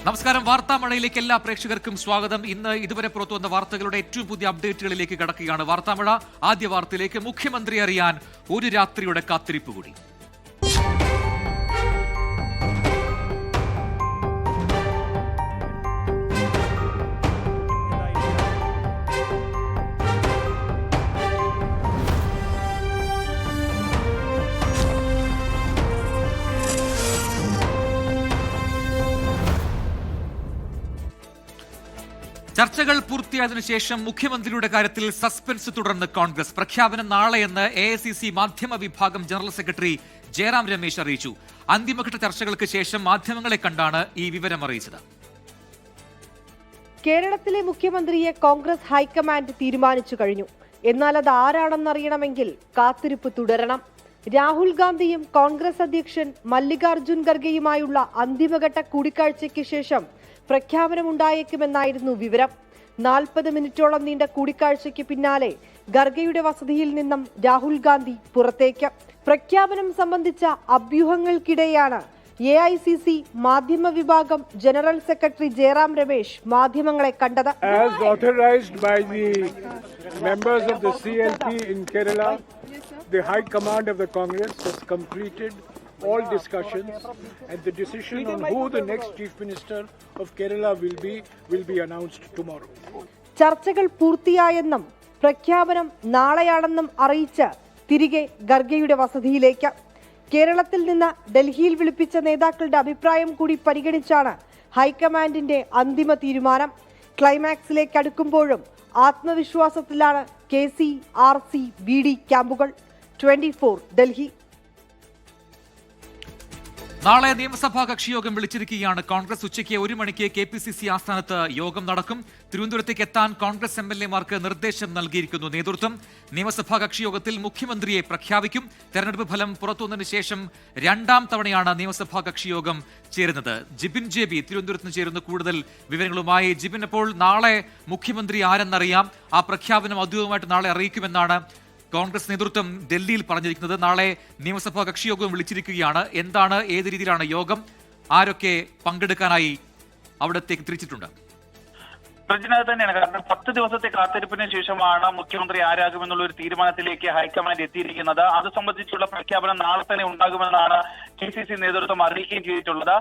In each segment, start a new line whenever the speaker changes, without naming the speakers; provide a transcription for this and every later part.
നമസ്കാരം. വാർത്താമഴയിലേക്ക് എല്ലാ പ്രേക്ഷകർക്കും സ്വാഗതം. ഇന്ന് ഇതുവരെ പുറത്തുവന്ന വാർത്തകളുടെ ഏറ്റവും പുതിയ അപ്ഡേറ്റുകളിലേക്ക് കടക്കുകയാണ്. വാർത്താമഴ ആദ്യ വാർത്തയിലേക്ക്. മുഖ്യമന്ത്രി അറിയാൻ ഒരു രാത്രിയുടെ കാത്തിരിപ്പ് കൂടി. ചർച്ചകൾ പൂർത്തിയായതിനു ശേഷം മുഖ്യമന്ത്രിയുടെ കാര്യത്തിൽ സസ്പെൻസ് തുടർന്ന് കോൺഗ്രസ്. പ്രഖ്യാപനം നാളെയെന്ന് AICC മാധ്യമ വിഭാഗം ജനറൽ സെക്രട്ടറി ജയറാം രമേശ് അറിയിച്ചു. അന്തിമഘട്ട ചർച്ചകൾക്ക് ശേഷം മാധ്യമങ്ങളെ കണ്ടാണ് ഈ വിവരം അറിയിച്ചത്.
കേരളത്തിലെ മുഖ്യമന്ത്രിയെ കോൺഗ്രസ് ഹൈക്കമാൻഡ് തീരുമാനിച്ചു കഴിഞ്ഞു. എന്നാൽ അത് ആരാണെന്നറിയണമെങ്കിൽ കാത്തിരിപ്പ് തുടരണം. രാഹുൽ ഗാന്ധിയും കോൺഗ്രസ് അധ്യക്ഷൻ മല്ലികാർജുൻ ഖർഗെയുമായുള്ള അന്തിമഘട്ട കൂടിക്കാഴ്ചയ്ക്ക് ശേഷം പ്രഖ്യാപനമുണ്ടായേക്കുമെന്നായിരുന്നു വിവരം. 40 മിനിറ്റോളം നീണ്ട കൂടിക്കാഴ്ചയ്ക്ക് പിന്നാലെ ഖർഗെയുടെ വസതിയിൽ നിന്നും രാഹുൽ ഗാന്ധി പുറത്തേക്ക്. പ്രഖ്യാപനം സംബന്ധിച്ച അഭ്യൂഹങ്ങൾക്കിടെയാണ് AICC മാധ്യമ വിഭാഗം ജനറൽ സെക്രട്ടറി ജയറാം രമേശ് മാധ്യമങ്ങളെ കണ്ടത്.
As authorized by the members of the CLP in Kerala, the High Command of the Congress has completed all discussions and the decision on who the next Chief Minister of Kerala will be announced tomorrow.
ചർച്ചകൾ പൂർത്തിയായെന്നും പ്രഖ്യാപനം നാളെയാണെന്നും അറിയിച്ച് തിരികെ ഖർഗെയുടെ വസതിയിലേക്ക്. കേരളത്തിൽ നിന്ന് ഡൽഹിയിൽ വിളിപ്പിച്ച നേതാക്കളുടെ അഭിപ്രായം കൂടി പരിഗണിച്ചാണ് ഹൈക്കമാൻഡിന്റെ അന്തിമ തീരുമാനം. ക്ലൈമാക്സിലേക്ക് അടുക്കുമ്പോഴും ആത്മവിശ്വാസത്തിലാണ് KC, RC, BD ക്യാമ്പുകൾ. 24 ഡൽഹി.
നാളെ നിയമസഭാ കക്ഷിയോഗം വിളിച്ചിരിക്കുകയാണ് കോൺഗ്രസ്. ഉച്ചയ്ക്ക് 1 മണിക്ക് KPCC ആസ്ഥാനത്ത് യോഗം നടക്കും. തിരുവനന്തപുരത്തേക്ക് എത്താൻ കോൺഗ്രസ് MLA-മാർക്ക് നിർദ്ദേശം നൽകിയിരിക്കുന്നു നേതൃത്വം. നിയമസഭാ കക്ഷിയോഗത്തിൽ മുഖ്യമന്ത്രിയെ പ്രഖ്യാപിക്കും. തെരഞ്ഞെടുപ്പ് ഫലം പുറത്തുവന്നതിന് ശേഷം 2ാം തവണയാണ് നിയമസഭാ കക്ഷിയോഗം ചേരുന്നത്. ജിബിൻ JB തിരുവനന്തപുരത്ത് നിന്ന് ചേരുന്ന കൂടുതൽ വിവരങ്ങളുമായി. ജിബിൻ, അപ്പോൾ നാളെ മുഖ്യമന്ത്രി ആരെന്നറിയാം. ആ പ്രഖ്യാപനം ഔദ്യോഗികമായിട്ട് നാളെ അറിയിക്കുമെന്നാണ് കോൺഗ്രസ് നേതൃത്വം ഡൽഹിയിൽ പറഞ്ഞിരിക്കുന്നത്. നാളെ നിയമസഭാ കക്ഷിയോഗം വിളിച്ചിരിക്കുകയാണ്. എന്താണ്, ഏത് രീതിയിലാണ് യോഗം? ആരൊക്കെ പങ്കെടുക്കാനായി അവിടത്തേക്ക് തിരിച്ചിട്ടുണ്ട്?
പ്രശ്നം തന്നെയാണ്. കാരണം 10 ദിവസത്തെ കാത്തിരിപ്പിന് ശേഷമാണ് മുഖ്യമന്ത്രി ആരാകുമെന്നുള്ള ഒരു തീരുമാനത്തിലേക്ക് ഹൈക്കമാൻഡ് എത്തിയിരിക്കുന്നത്. അത് സംബന്ധിച്ചുള്ള പ്രഖ്യാപനം നാളെ തന്നെ ഉണ്ടാകുമെന്നാണ് KCC നേതൃത്വം അറിയിക്കുകയും ചെയ്തിട്ടുള്ളത്.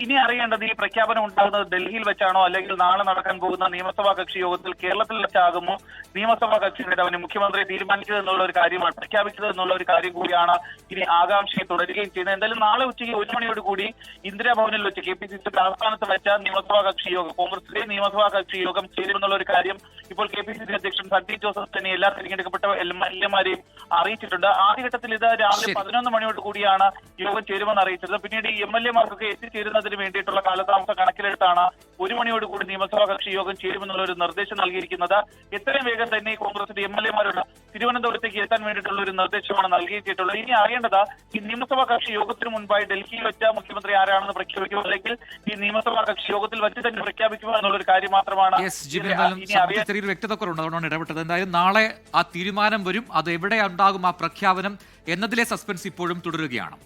ഇനി അറിയേണ്ടത് ഈ പ്രഖ്യാപനം ഉണ്ടാകുന്നത് ഡൽഹിയിൽ വെച്ചാണോ, അല്ലെങ്കിൽ നാളെ നടക്കാൻ പോകുന്ന നിയമസഭാ കക്ഷി യോഗത്തിൽ കേരളത്തിൽ വെച്ചാകുമോ നിയമസഭാ കക്ഷി നേതാവിനെ മുഖ്യമന്ത്രി തീരുമാനിച്ചത് എന്നുള്ള ഒരു കാര്യമാണ്, പ്രഖ്യാപിച്ചത് എന്നുള്ള ഒരു കാര്യം കൂടിയാണ് ഇനി ആകാംക്ഷയെ തുടരുകയും ചെയ്യുന്നത്. എന്തായാലും നാളെ ഉച്ചയ്ക്ക് 1 മണിയോട് കൂടി ഇന്ദിരാഭവനിൽ വെച്ച് KPCC ആസ്ഥാനത്ത് വെച്ച നിയമസഭാ കക്ഷി യോഗം, കോൺഗ്രസിലെ നിയമസഭാ കക്ഷി യോഗം ചേരുമെന്നുള്ള ഒരു കാര്യം ഇപ്പോൾ KPCC അധ്യക്ഷൻ സണ്ണി ജോസഫ് തന്നെ എല്ലാ തിരഞ്ഞെടുക്കപ്പെട്ട MLA-മാരെയും അറിയിച്ചിട്ടുണ്ട്. ആദ്യഘട്ടത്തിൽ ഇത് രാവിലെ 11 മണിയോട് കൂടിയാണ് യോഗം ചേരുമെന്ന് അറിയിച്ചത്. പിന്നീട് ഈ MLA-മാർക്കൊക്കെ എത്തിച്ചേരുന്നതിന് വേണ്ടിയിട്ടുള്ള കാലതാമസം കണക്കിലെടുത്താണ് 1 മണിയോട് കൂടി നിയമസഭാ കക്ഷി യോഗം ചേരുമെന്നുള്ള ഒരു നിർദ്ദേശം നൽകിയിരിക്കുന്നത്. എത്രയും വേഗം തന്നെ കോൺഗ്രസിന്റെ MLA-മാരോട് തിരുവനന്തപുരത്തേക്ക് എത്താൻ വേണ്ടിയിട്ടുള്ള ഒരു നിർദ്ദേശമാണ് നൽകിയിട്ടുള്ളത്. ഇനി അറിയേണ്ടത് ഈ നിയമസഭാ കക്ഷി യോഗത്തിന് മുൻപായി ഡൽഹിയിൽ വെച്ച മുഖ്യമന്ത്രി ആരാണെന്ന് പ്രഖ്യാപിക്കുമോ, അല്ലെങ്കിൽ ഈ നിയമസഭാ കക്ഷി യോഗത്തിൽ വെച്ച് തന്നെ പ്രഖ്യാപിക്കുമോ എന്നുള്ളൊരു കാര്യം മാത്രമാണ്
ചെറിയൊരു വ്യക്തത കുറവുണ്ട്, അതുകൊണ്ടാണ് ഇടപെട്ടത്. എന്തായാലും നാളെ ആ തീരുമാനം വരും. അത് എവിടെ ഉണ്ടാകും ആ പ്രഖ്യാപനം എന്നതിലെ സസ്പെൻസ് ഇപ്പോഴും തുടരുകയാണ്.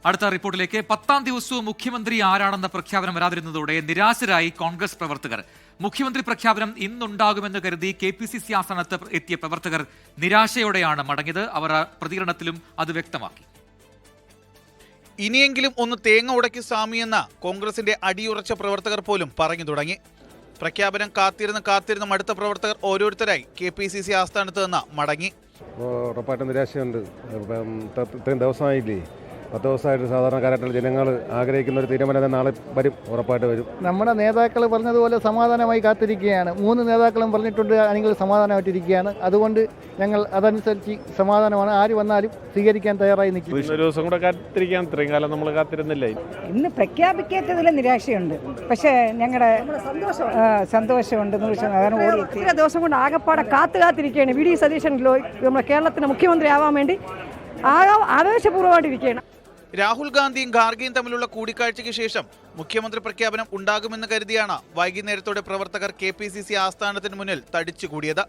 അടുത്ത റിപ്പോർട്ടിലേക്ക്. 10ാം ദിവസവും മുഖ്യമന്ത്രി ആരാണെന്ന പ്രഖ്യാപനം വരാതിരുന്നതോടെ നിരാശരായി കോൺഗ്രസ് പ്രവർത്തകർ. മുഖ്യമന്ത്രി പ്രഖ്യാപനം ഇന്നുണ്ടാകുമെന്ന് കരുതി KPCC ആസ്ഥാനത്ത് എത്തിയ പ്രവർത്തകർ നിരാശയോടെയാണ് മടങ്ങിയത്. അവർ പ്രതികരണത്തിലും അത് വ്യക്തമാക്കി.
ഇനിയെങ്കിലും ഒന്ന് തേങ്ങ ഉടക്കി സ്വാമിയെന്ന കോൺഗ്രസിന്റെ അടിയുറച്ച പ്രവർത്തകർ പോലും പറഞ്ഞു തുടങ്ങി. പ്രഖ്യാപനം കാത്തിരുന്ന് അടുത്ത പ്രവർത്തകർ ഓരോരുത്തരായി KPCC ആസ്ഥാനത്ത് നിന്ന് മടങ്ങി.
ഉറപ്പായിട്ടും നിരാശയുണ്ട്. ഇത്രയും ദിവസമായില്ലേ, 10 ദിവസമായിട്ട് സാധാരണക്കാരായിട്ടുള്ള ജനങ്ങൾ ആഗ്രഹിക്കുന്ന ഒരു തീരുമാനം നാളെ വരും, ഉറപ്പായിട്ട് വരും.
നമ്മുടെ നേതാക്കൾ പറഞ്ഞതുപോലെ സമാധാനമായി കാത്തിരിക്കുകയാണ്. 3 നേതാക്കളും പറഞ്ഞിട്ടുണ്ട് അണികൾ സമാധാനമായിട്ടിരിക്കുകയാണ്. അതുകൊണ്ട് ഞങ്ങൾ അതനുസരിച്ച് സമാധാനമാണ്. ആര് വന്നാലും സ്വീകരിക്കാൻ തയ്യാറായി നിൽക്കും.
ഒരു ദിവസം കൂടെ കാത്തിരിക്കാൻ, ഇത്രയും കാലം നമ്മൾ കാത്തിരുന്നില്ലേ.
ഇന്ന് പ്രഖ്യാപിക്കാത്തതിൽ നിരാശയുണ്ട്, പക്ഷേ ഞങ്ങളുടെ സന്തോഷമുണ്ട്. 100% ദിവസം കൊണ്ട് ആകപ്പാടെ കാത്തിരിക്കുകയാണ്. VD സതീശൻ നമ്മുടെ കേരളത്തിന് മുഖ്യമന്ത്രി ആവാൻ വേണ്ടി ആവേശപൂർവ്വമായിട്ടിരിക്കുകയാണ്.
രാഹുൽ ഗാന്ധിയും ഖാർഗെയും തമ്മിലുള്ള കൂടിക്കാഴ്ചയ്ക്ക് ശേഷം മുഖ്യമന്ത്രി പ്രഖ്യാപനം ഉണ്ടാകുമെന്ന് കരുതിയാണ് വൈകുന്നേരത്തോടെ പ്രവർത്തകർ KPCC ആസ്ഥാനത്തിന് മുന്നിൽ തടിച്ചുകൂടിയത്.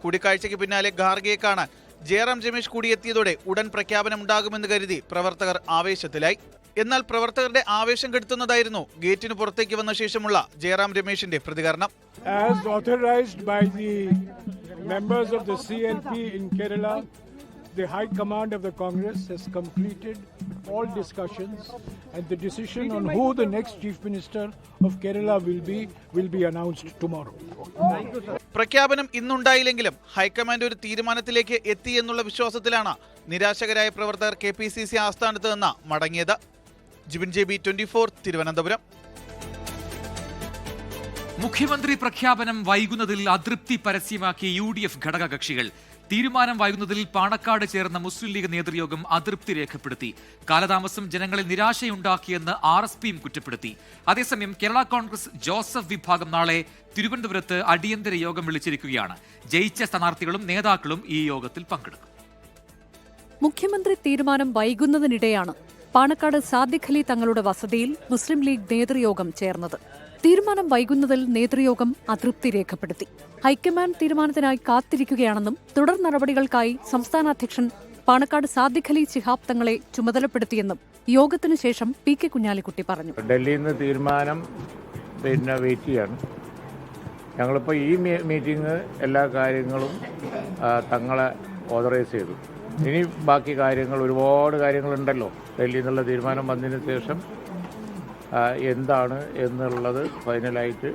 കൂടിക്കാഴ്ചയ്ക്ക് പിന്നാലെ ഖാർഗെയെ കാണാൻ ജയറാം രമേശ് കൂടിയെത്തിയതോടെ ഉടൻ പ്രഖ്യാപനം ഉണ്ടാകുമെന്ന് കരുതി പ്രവർത്തകർ ആവേശത്തിലായി. എന്നാൽ പ്രവർത്തകരുടെ ആവേശം കെടുത്തുന്നതായിരുന്നു ഗേറ്റിന് പുറത്തേക്ക് വന്ന ശേഷമുള്ള ജയറാം രമേശിന്റെ പ്രതികരണം.
As authorized by the members of the CLP in Kerala, the High Command of the Congress has completed all discussions and the decision on who the next Chief Minister of Kerala will be announced tomorrow.
പ്രഖ്യാപനം ഇന്നുണ്ടായില്ലെങ്കിലും high command ഒരു തീരുമാനത്തിലേക്ക് എത്തി എന്നുള്ള വിശ്വാസത്തിലാണ് നിരാശകരായ പ്രവർത്തകർ KPCC ആസ്ഥാനത്ത് നിന്ന് മടങ്ങിയത്. ജിബിൻ JB 24 തിരുവനന്തപുരം.
മുഖ്യമന്ത്രി പ്രഖ്യാപനം വൈകുന്നതിൽ അതൃപ്തി പരസ്യമാക്കി UDF ഘടകകക്ഷികൾ. തീരുമാനം വൈകുന്നതിൽ പാണക്കാട് ചേർന്ന മുസ്ലിം ലീഗ് നേതൃയോഗം അതൃപ്തി രേഖപ്പെടുത്തി. കാലതാമസം ജനങ്ങളിൽ നിരാശയുണ്ടാക്കിയെന്ന് RSPയും കുറ്റപ്പെടുത്തി. അതേസമയം കേരള കോൺഗ്രസ് ജോസഫ് വിഭാഗം നാളെ തിരുവനന്തപുരത്ത് അടിയന്തര യോഗം വിളിച്ചിരിക്കുകയാണ്. ജയിച്ച സ്ഥാനാർത്ഥികളും നേതാക്കളും ഈ യോഗത്തിൽ പങ്കെടുക്കും.
മുഖ്യമന്ത്രി തീരുമാനം വൈകുന്നതിനിടെയാണ് പാണക്കാട് സാദിഖ് അലി തങ്ങളുടെ വസതിയിൽ മുസ്ലിം ലീഗ് നേതൃയോഗം ചേർന്നത്. തീരുമാനം വൈകുന്നതിൽ നേതൃയോഗം അതൃപ്തി രേഖപ്പെടുത്തി. ഹൈക്കമാൻഡ് തീരുമാനത്തിനായി കാത്തിരിക്കുകയാണെന്നും തുടർ നടപടികൾക്കായി സംസ്ഥാന അധ്യക്ഷൻ പാണക്കാട് സാദിഖ് അലി ശിഹാബ് തങ്ങളെ ചുമതലപ്പെടുത്തിയെന്നും യോഗത്തിനു ശേഷം PK കുഞ്ഞാലിക്കുട്ടി പറഞ്ഞു.
ഡൽഹിയിൽ നിന്ന് തീരുമാനം വെയിറ്റ് ചെയ്യാണ്. ഞങ്ങളിപ്പോൾ ഈ മീറ്റിംഗ് എല്ലാ കാര്യങ്ങളും തങ്ങളെ ഓതറൈസ് ചെയ്തു. ഇനി ബാക്കി കാര്യങ്ങൾ ഒരുപാട് കാര്യങ്ങളുണ്ടല്ലോ. ഡൽഹിയിൽ നിന്നുള്ള തീരുമാനം വന്നതിന് ശേഷം എന്താണ് എന്നുള്ളത് ഫൈനലായിട്ട്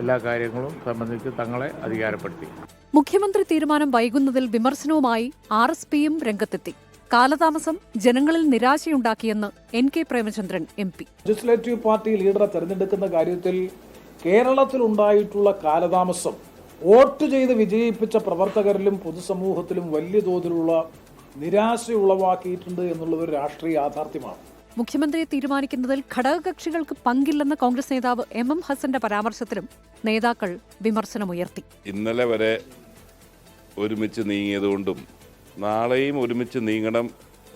എല്ലാ കാര്യങ്ങളും സംബന്ധിച്ച് തങ്ങളെ അധികാരപ്പെടുത്തി.
മുഖ്യമന്ത്രി തീരുമാനം വൈകുന്നതിൽ വിമർശനവുമായി RSPയും രംഗത്തെത്തി. കാലതാമസം ജനങ്ങളിൽ നിരാശയുണ്ടാക്കിയെന്ന് NK Premachandran MP.
Legislative party ലീഡറെ തെരഞ്ഞെടുക്കുന്ന കാര്യത്തിൽ കേരളത്തിലുണ്ടായിട്ടുള്ള കാലതാമസം വോട്ട് ചെയ്ത് വിജയിപ്പിച്ച പ്രവർത്തകരിലും പൊതുസമൂഹത്തിലും വലിയ തോതിലുള്ള നിരാശ ഉളവാക്കിയിട്ടുണ്ട് എന്നുള്ളത് ഒരു രാഷ്ട്രീയ യാഥാർത്ഥ്യമാണ്.
മുഖ്യമന്ത്രിയെ തീരുമാനിക്കുന്നതിൽ ഘടകകക്ഷികൾക്ക് പങ്കില്ലെന്ന കോൺഗ്രസ് നേതാവ് MM ഹസന്റെ പരാമർശത്തിലും നേതാക്കൾ വിമർശനമുയർത്തി.
ഇന്നലെ വരെ ഒരുമിച്ച് നീങ്ങിയതുകൊണ്ടും നാളെയും ഒരുമിച്ച് നീങ്ങണം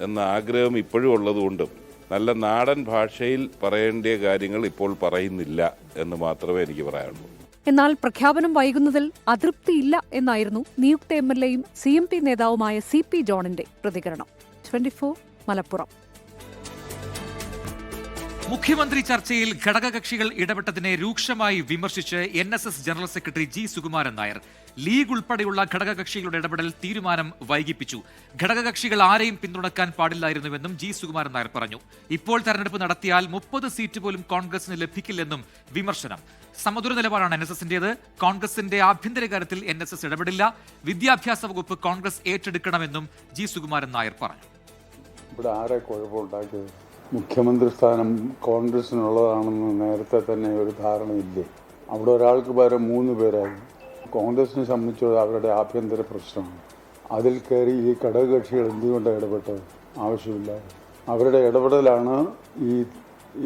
എന്ന ആഗ്രഹം ഇപ്പോഴും ഉള്ളതുകൊണ്ടും നല്ല നാടൻ ഭാഷയിൽ പറയേണ്ട കാര്യങ്ങൾ ഇപ്പോൾ പറയുന്നില്ല എന്ന് മാത്രമേ എനിക്ക് പറയാനുള്ളൂ.
എന്നാൽ പ്രഖ്യാപനം വൈകുന്നതിൽ അതൃപ്തിയില്ല എന്നായിരുന്നു നിയുക്ത MLAയും CMP നേതാവുമായ CP ജോണിന്റെ പ്രതികരണം. 24 മലപ്പുറം.
മുഖ്യമന്ത്രി ചർച്ചയിൽ ഘടകകക്ഷികൾ ഇടപെട്ടതിനെ രൂക്ഷമായി വിമർശിച്ച് NSS general secretary G Sukumaran Nair. League ഉൾപ്പെടെയുള്ള ഘടകകക്ഷികളുടെ ഇടപെടൽ തീരുമാനം വൈകിപ്പിച്ചു. ഘടകകക്ഷികൾ ആരെയും പിന്തുണക്കാൻ പാടില്ലായിരുന്നുവെന്നും G സുകുമാരൻ നായർ പറഞ്ഞു. ഇപ്പോൾ തെരഞ്ഞെടുപ്പ് നടത്തിയാൽ 30 സീറ്റ് പോലും കോൺഗ്രസിന് ലഭിക്കില്ലെന്നും വിമർശനം. സമദൂര നിലപാടാണ് NSSന്റേത്. കോൺഗ്രസിന്റെ ആഭ്യന്തര കാര്യത്തിൽ NSS ഇടപെടില്ല. വിദ്യാഭ്യാസ വകുപ്പ് കോൺഗ്രസ് ഏറ്റെടുക്കണമെന്നും G സുകുമാരൻ നായർ പറഞ്ഞു.
ഇവിടെ ആരെ കുഴപ്പമുണ്ടാക്കിയത്? മുഖ്യമന്ത്രി സ്ഥാനം കോൺഗ്രസിനുള്ളതാണെന്ന് നേരത്തെ തന്നെ ഒരു ധാരണയില്ലേ? അവിടെ ഒരാൾക്ക് പകരം 3 പേരായി. കോൺഗ്രസിനെ സംബന്ധിച്ചത് അവരുടെ ആഭ്യന്തര പ്രശ്നമാണ്. അതിൽ കയറി ഈ ഘടകകക്ഷികൾ എന്തുകൊണ്ടാണ് ഇടപെട്ടത്? ആവശ്യമില്ല. അവരുടെ ഇടപെടലാണ്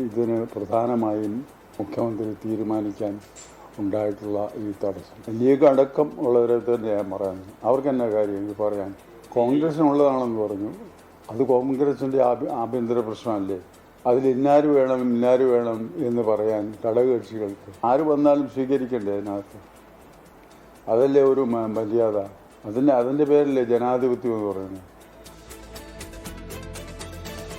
ഇതിന് പ്രധാനമായും മുഖ്യമന്ത്രി തീരുമാനിക്കാൻ ഉണ്ടായിട്ടുള്ള ഈ തടസ്സം. ലീഗ് അടക്കം ഉള്ളവരെ തന്നെ ഞാൻ പറയുന്നത്. അവർക്ക് എന്നാ കാര്യം ഇത് പറയാൻ? കോൺഗ്രസിനുള്ളതാണെന്ന് പറഞ്ഞു. അത് കോൺഗ്രസിൻ്റെ ആഭ്യന്തര പ്രശ്നമല്ലേ? അതിൽ ഇന്നാര് വേണം എന്ന് പറയാൻ ഘടകകക്ഷികൾക്ക് ആര് വന്നാലും സ്വീകരിക്കണ്ടേ അതിനകത്ത്? അതല്ലേ ഒരു മര്യാദ? അതിൻ്റെ പേരല്ലേ ജനാധിപത്യം എന്ന് പറയുന്നത്.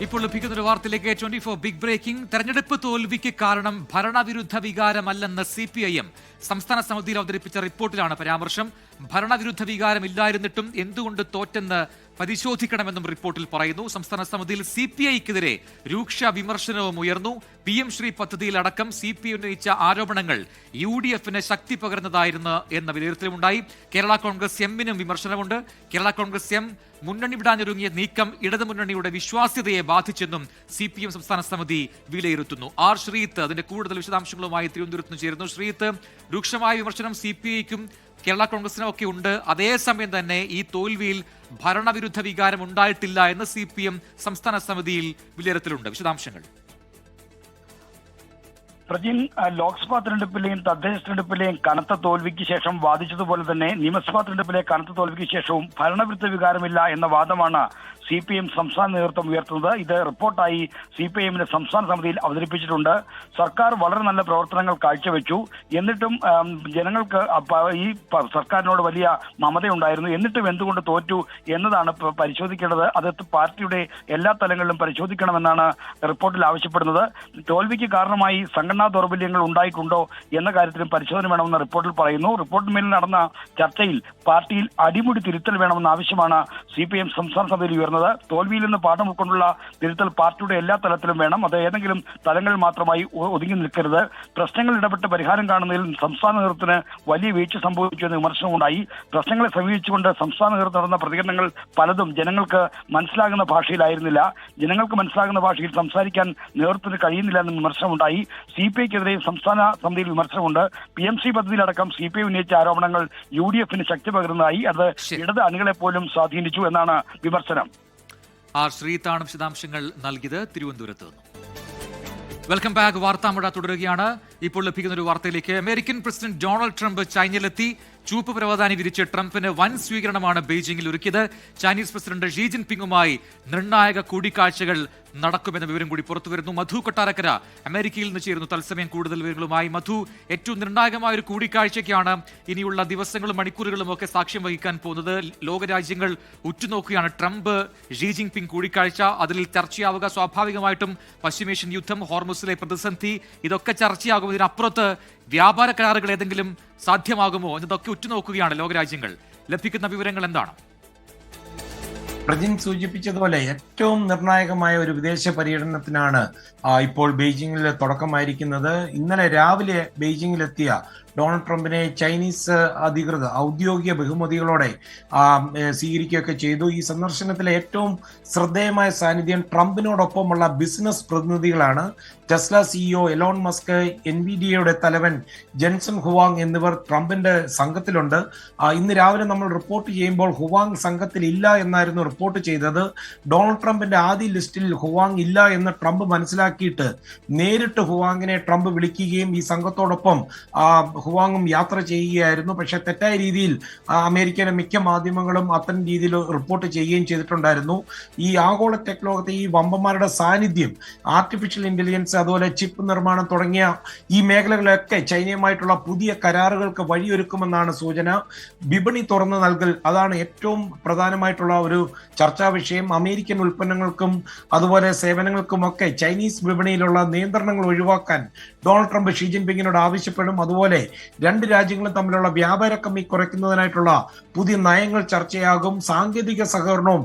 ഇപ്പോൾ ലഭിക്കുന്ന ഒരു വാർത്തയിലേക്ക് 24 ബിഗ് ബ്രേക്കിംഗ്. തെരഞ്ഞെടുപ്പ് തോൽവിക്ക് കാരണം ഭരണവിരുദ്ധ വികാരമല്ലെന്ന് CPIM സംസ്ഥാന സമിതിയിൽ അവതരിപ്പിച്ച റിപ്പോർട്ടിലാണ് പരാമർശം. ഭരണവിരുദ്ധ വികാരം ഇല്ലായിരുന്നിട്ടും എന്തുകൊണ്ട് തോറ്റെന്ന് പരിശോധിക്കണമെന്നും റിപ്പോർട്ടിൽ പറയുന്നു. സംസ്ഥാന സമിതിയിൽ CPIക്കെതിരെ രൂക്ഷ വിമർശനവും ഉയർന്നു. PM ശ്രീ പദ്ധതിയിലടക്കം CPI ഉന്നയിച്ച ആരോപണങ്ങൾ UDFന് ശക്തി പകർന്നതായിരുന്നു എന്ന വിലയിരുത്തലുമുണ്ടായി. കേരള കോൺഗ്രസ് എമ്മിനും വിമർശനമുണ്ട്. കേരള കോൺഗ്രസ് എം മുന്നണി വിടാനൊരുങ്ങിയ നീക്കം ഇടതുമുന്നണിയുടെ വിശ്വാസ്യതയെ ബാധിച്ചെന്നും CPM സംസ്ഥാന സമിതി വിലയിരുത്തുന്നു. R ശ്രീത്ത് അതിന്റെ കൂടുതൽ വിശദാംശങ്ങളുമായി തിരുവനന്തപുരത്ത് നിന്ന് ചേരുന്നു. ശ്രീത്ത്, രൂക്ഷമായ വിമർശനം CPIക്കും കേരള കോൺഗ്രസിനും ഒക്കെ ഉണ്ട്. അതേസമയം തന്നെ ഈ തോൽവിയിൽ ഭരണവിരുദ്ധ വികാരം ഉണ്ടായിട്ടില്ല എന്ന് CPM സംസ്ഥാന സമിതിയിൽ വിലയിരുത്തലുണ്ട്. വിശദാംശങ്ങൾ.
പ്രജിൻ, ലോക്സഭാ തെരഞ്ഞെടുപ്പിലെയും തദ്ദേശ തെരഞ്ഞെടുപ്പിലെയും കനത്ത തോൽവിക്ക് ശേഷം വാദിച്ചതുപോലെ തന്നെ നിയമസഭാ തെരഞ്ഞെടുപ്പിലെ കനത്ത തോൽവിക്ക് ശേഷവും ഭരണവിരുദ്ധ വികാരമില്ല എന്ന വാദമാണ് CPM സംസ്ഥാന നേതൃത്വം ഉയർത്തുന്നത്. ഇത് റിപ്പോർട്ടായി CPIMന്റെ സംസ്ഥാന സമിതിയിൽ അവതരിപ്പിച്ചിട്ടുണ്ട്. സർക്കാർ വളരെ നല്ല പ്രവർത്തനങ്ങൾ കാഴ്ചവെച്ചു. എന്നിട്ടും ജനങ്ങൾക്ക് ഈ സർക്കാരിനോട് വലിയ മമതയുണ്ടായിരുന്നു. എന്നിട്ടും എന്തുകൊണ്ട് തോറ്റു എന്നതാണ് പരിശോധിക്കേണ്ടത്. അത് പാർട്ടിയുടെ എല്ലാ തലങ്ങളിലും പരിശോധിക്കണമെന്നാണ് റിപ്പോർട്ടിൽ ആവശ്യപ്പെടുന്നത്. തോൽവിക്ക് കാരണമായി സംഘടനാ ദൗർബല്യങ്ങൾ ഉണ്ടായിട്ടുണ്ടോ എന്ന കാര്യത്തിലും പരിശോധന വേണമെന്ന് റിപ്പോർട്ടിൽ പറയുന്നു. റിപ്പോർട്ടിന്മേൽ നടന്ന ചർച്ചയിൽ പാർട്ടിയിൽ അടിമുടി തിരുത്തൽ വേണമെന്ന ആവശ്യമാണ് CPM സംസ്ഥാന സമിതിയിൽ ഉയർന്നത്. തോൽവിയിൽ നിന്ന് പാഠം ഉൾക്കൊണ്ടുള്ള തിരുത്തൽ പാർട്ടിയുടെ എല്ലാ തലത്തിലും വേണം. അത് ഏതെങ്കിലും തലങ്ങളിൽ മാത്രമായി ഒതുങ്ങി നിൽക്കരുത്. പ്രശ്നങ്ങൾ ഇടപെട്ട് പരിഹാരം കാണുന്നതിൽ സംസ്ഥാന നേതൃത്വത്തിന് വലിയ വീഴ്ച സംഭവിച്ചു എന്ന വിമർശനമുണ്ടായി. പ്രശ്നങ്ങളെ സമീപിച്ചുകൊണ്ട് സംസ്ഥാന നേതൃത്വം നടന്ന പ്രതികരണങ്ങൾ പലതും ജനങ്ങൾക്ക് മനസ്സിലാകുന്ന ഭാഷയിലായിരുന്നില്ല. ജനങ്ങൾക്ക് മനസ്സിലാകുന്ന ഭാഷയിൽ സംസാരിക്കാൻ നേതൃത്വത്തിന് കഴിയുന്നില്ല എന്ന വിമർശനമുണ്ടായി. CPIക്കെതിരെ സംസ്ഥാന സമിതിയിൽ വിമർശനമുണ്ട്. PMC പദ്ധതിയിലടക്കം CPI ഉന്നയിച്ച ആരോപണങ്ങൾ UDFന് ശക്തി പകരുന്നതായി. അത് ഇടത് അണികളെ പോലും സ്വാധീനിച്ചു എന്നാണ് വിമർശനം.
ശ്രീതാണ് വിശദാംശങ്ങൾ നൽകിയത് തിരുവനന്തപുരത്ത് നിന്നും. Welcome back. വാർത്താമഴ തുടരുകയാണ്. ഇപ്പോൾ ലഭിക്കുന്ന ഒരു വാർത്തയിലേക്ക്. അമേരിക്കൻ പ്രസിഡന്റ് ഡൊണാൾഡ് ട്രംപ് ചൈനയിലെത്തി. ചുവപ്പ് പരവതാനി വിരിച്ച് ട്രംപിന് വൻ സ്വീകരണമാണ് ബെയ്ജിംഗിൽ ഒരുക്കിയത്. ചൈനീസ് പ്രസിഡന്റ് ഷീ ജിൻപിങ്ങുമായി നിർണായക കൂടിക്കാഴ്ചകൾ നടക്കുമെന്ന വിവരം കൂടി പുറത്തുവരുന്നു. മധു കൊട്ടാരക്കര അമേരിക്കയിൽ നിന്ന് ചേരുന്നു തത്സമയം കൂടുതൽ വിവരങ്ങളുമായി. മധു, ഏറ്റവും നിർണായകമായ ഒരു കൂടിക്കാഴ്ചയ്ക്കാണ് ഇനിയുള്ള ദിവസങ്ങളും മണിക്കൂറുകളും ഒക്കെ സാക്ഷ്യം വഹിക്കാൻ പോകുന്നത്. ലോകരാജ്യങ്ങൾ ഉറ്റുനോക്കുകയാണ് ട്രംപ് ഷീ ജിൻപിങ് കൂടിക്കാഴ്ച. അതിൽ ചർച്ചയാവുക സ്വാഭാവികമായിട്ടും പശ്ചിമേഷ്യൻ യുദ്ധം, ഹോർമുസിലെ പ്രതിസന്ധി, ഇതൊക്കെ ചർച്ചയാകും. ഇതിനപ്പുറത്ത് വ്യാപാര കരാറുകൾ ഏതെങ്കിലും സാധ്യമാകുമോ എന്നതൊക്കെ ഉറ്റുനോക്കുകയാണ് ലോകരാജ്യങ്ങൾ. ലഭിക്കുന്ന വിവരങ്ങൾ എന്താണ്?
പ്രജിൻ സൂചിപ്പിച്ചതുപോലെ ഏറ്റവും നിർണായകമായ ഒരു വിദേശ പര്യടനത്തിനാണ് ഇപ്പോൾ ബെയ്ജിംഗിൽ തുടക്കമായിരിക്കുന്നത്. ഇന്നലെ രാവിലെ ബെയ്ജിംഗിലെത്തിയ ഡൊണാൾഡ് ട്രംപിനെ ചൈനീസ് അധികൃതർ ഔദ്യോഗിക ബഹുമതികളോടെ സ്വീകരിക്കുകയൊക്കെ ചെയ്തു. ഈ സന്ദർശനത്തിലെ ഏറ്റവും ശ്രദ്ധേയമായ സാന്നിധ്യം ട്രംപിനോടൊപ്പമുള്ള ബിസിനസ് പ്രതിനിധികളാണ്. ടെസ്ല CEO എലോൺ മസ്ക്, NVIDIAയുടെ തലവൻ ജെൻസൺ ഹുവാങ് എന്നിവർ ട്രംപിന്റെ സംഘത്തിലുണ്ട്. ഇന്ന് രാവിലെ നമ്മൾ റിപ്പോർട്ട് ചെയ്യുമ്പോൾ ഹുവാങ് സംഘത്തിൽ ഇല്ല എന്നായിരുന്നു റിപ്പോർട്ട് ചെയ്തത്. ഡൊണാൾഡ് ട്രംപിന്റെ ആദ്യ ലിസ്റ്റിൽ ഹുവാങ് ഇല്ല എന്ന് ട്രംപ് മനസ്സിലാക്കിയിട്ട് നേരിട്ട് ഹുവാങ്ങിനെ ട്രംപ് വിളിക്കുകയും ഈ സംഘത്തോടൊപ്പം ഹുവാങ്ങും യാത്ര ചെയ്യുകയായിരുന്നു. പക്ഷെ തെറ്റായ രീതിയിൽ അമേരിക്കയിലെ മിക്ക മാധ്യമങ്ങളും അത്തരം രീതിയിൽ റിപ്പോർട്ട് ചെയ്യുകയും ചെയ്തിട്ടുണ്ടായിരുന്നു. ഈ ആഗോള ടെക് ലോകത്തെ ഈ വമ്പന്മാരുടെ സാന്നിധ്യം, ആർട്ടിഫിഷ്യൽ ഇന്റലിജൻസ്, അതുപോലെ ചിപ്പ് നിർമ്മാണം തുടങ്ങിയ ഈ മേഖലകളിലൊക്കെ ചൈനയുമായിട്ടുള്ള പുതിയ കരാറുകൾക്ക് വഴിയൊരുക്കുമെന്നാണ് സൂചന. വിപണി തുറന്നു നൽകൽ, അതാണ് ഏറ്റവും പ്രധാനമായിട്ടുള്ള ഒരു ചർച്ചാ വിഷയം. അമേരിക്കൻ ഉൽപ്പന്നങ്ങൾക്കും അതുപോലെ സേവനങ്ങൾക്കുമൊക്കെ ചൈനീസ് വിപണിയിലുള്ള നിയന്ത്രണങ്ങൾ ഒഴിവാക്കാൻ ഡൊണാൾഡ് ട്രംപ് ഷീ ജിൻപിങ്ങിനോട് ആവശ്യപ്പെടും. അതുപോലെ രണ്ട് രാജ്യങ്ങളും തമ്മിലുള്ള വ്യാപാര കമ്മി കുറയ്ക്കുന്നതിനായിട്ടുള്ള പുതിയ നയങ്ങൾ ചർച്ചയാകും. സാങ്കേതിക സഹകരണവും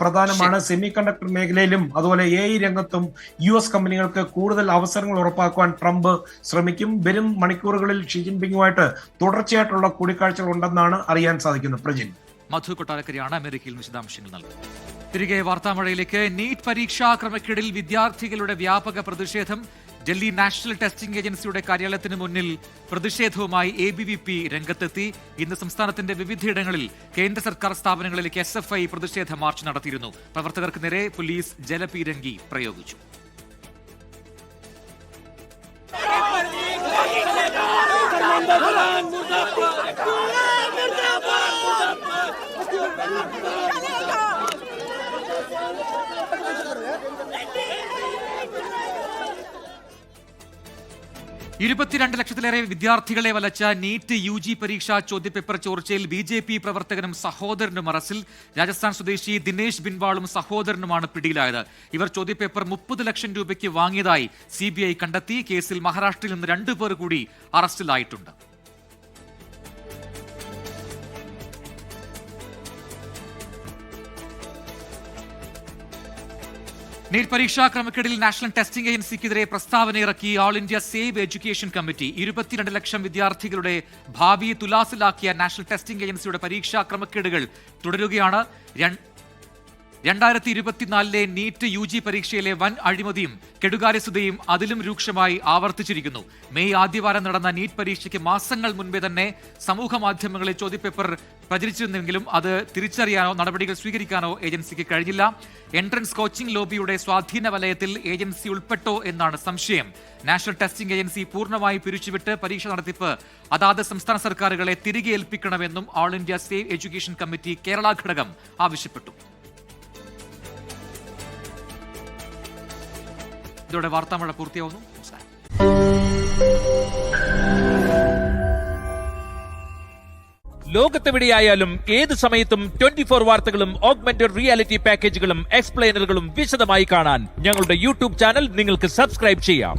പ്രധാനമാണ്. സെമി കണ്ടക്ടർ മേഖലയിലും അതുപോലെ AI രംഗത്തും US കമ്പനികൾക്ക് കൂടുതൽ അവസരങ്ങൾ ഉറപ്പാക്കുവാൻ ട്രംപ് ശ്രമിക്കും. വരും മണിക്കൂറുകളിൽ ഷീ ജിൻപിങ്ങുമായിട്ട് തുടർച്ചയായിട്ടുള്ള കൂടിക്കാഴ്ചകൾ ഉണ്ടെന്നാണ് അറിയാൻ സാധിക്കുന്നത്. പ്രജിൻ.
മധു കൊട്ടാരക്കരയാണ് അമേരിക്കയിൽ വിശദാംശങ്ങൾ നൽകുന്നത്. തിരികെ വാർത്താമഴയിലേക്ക്. നീറ്റ് പരീക്ഷാ ക്രമക്കേടിൽ വിദ്യാർത്ഥികളുടെ വ്യാപക പ്രതിഷേധം. ഡൽഹി നാഷണൽ ടെസ്റ്റിംഗ് ഏജൻസിയുടെ കാര്യാലയത്തിന് മുന്നിൽ പ്രതിഷേധവുമായി ABVP രംഗത്തെത്തി. ഇന്ന് സംസ്ഥാനത്തിന്റെ വിവിധയിടങ്ങളിൽ കേന്ദ്ര സർക്കാർ സ്ഥാപനങ്ങളിലേക്ക് SFI പ്രതിഷേധ മാർച്ച് നടത്തിയിരുന്നു. പ്രവർത്തകർക്ക് നേരെ പോലീസ് ജലപീരങ്കി പ്രയോഗിച്ചു. ഇരുപത്തിരണ്ട് ലക്ഷത്തിലേറെ വിദ്യാർത്ഥികളെ വലച്ച നീറ്റ് UG പരീക്ഷാ ചോദ്യപേപ്പർ ചോർച്ചയിൽ BJP പ്രവർത്തകനും സഹോദരനും അറസ്റ്റിൽ. രാജസ്ഥാൻ സ്വദേശി ദിനേശ് ബിൻവാളും സഹോദരനുമാണ് പിടിയിലായത്. ഇവർ ചോദ്യപേപ്പർ 30 ലക്ഷം രൂപയ്ക്ക് വാങ്ങിയതായി CBI കണ്ടെത്തി. കേസിൽ മഹാരാഷ്ട്രയിൽ നിന്ന് 2 പേർ കൂടി അറസ്റ്റിലായിട്ടുണ്ട്. നീറ്റ് പരീക്ഷാ ക്രമക്കേടിൽ നാഷണൽ ടെസ്റ്റിംഗ് ഏജൻസിക്കെതിരെ പ്രസ്താവന ഇറക്കി all India save education committee. 22 ലക്ഷം വിദ്യാർത്ഥികളുടെ ഭാവിയെ തുലാസിലാക്കിയ നാഷണൽ ടെസ്റ്റിംഗ് ഏജൻസിയുടെ പരീക്ഷാ ക്രമക്കേടുകൾ തുടരുകയാണ്. 2024 നീറ്റ് UG പരീക്ഷയിലെ വൻ അഴിമതിയും കെടുകാര്യസ്ഥതയും അതിലും രൂക്ഷമായി ആവർത്തിച്ചിരിക്കുന്നു. മെയ് ആദ്യവാരം നടന്ന നീറ്റ് പരീക്ഷയ്ക്ക് മാസങ്ങൾ മുൻപേ തന്നെ സമൂഹ മാധ്യമങ്ങളിൽ ചോദ്യപേപ്പർ പ്രചരിച്ചിരുന്നെങ്കിലും അത് തിരിച്ചറിയാനോ നടപടികൾ സ്വീകരിക്കാനോ ഏജൻസിക്ക് കഴിഞ്ഞില്ല. എൻട്രൻസ് കോച്ചിംഗ് ലോബിയുടെ സ്വാധീന വലയത്തിൽ ഏജൻസി ഉൾപ്പെട്ടോ എന്നാണ് സംശയം. നാഷണൽ ടെസ്റ്റിംഗ് ഏജൻസി പൂർണ്ണമായി പിരിച്ചുവിട്ട് പരീക്ഷ നടത്തിപ്പ് അതാത് സംസ്ഥാന സർക്കാരുകളെ തിരികെ ഏൽപ്പിക്കണമെന്നും all India save education committee Kerala ഘടകം ആവശ്യപ്പെട്ടു. ഇതോടെ വാർത്താമഴ പൂർത്തിയാവുന്നു. നമസ്കാരം.
ലോകത്തെവിടെയായാലും ഏത് സമയത്തും 24 വാർത്തകളും ഓഗ്മെന്റഡ് റിയാലിറ്റി പാക്കേജുകളും എക്സ്പ്ലെയിനറുകളും വിശദമായി കാണാൻ ഞങ്ങളുടെ യൂട്യൂബ് ചാനൽ നിങ്ങൾക്ക് സബ്സ്ക്രൈബ് ചെയ്യാം.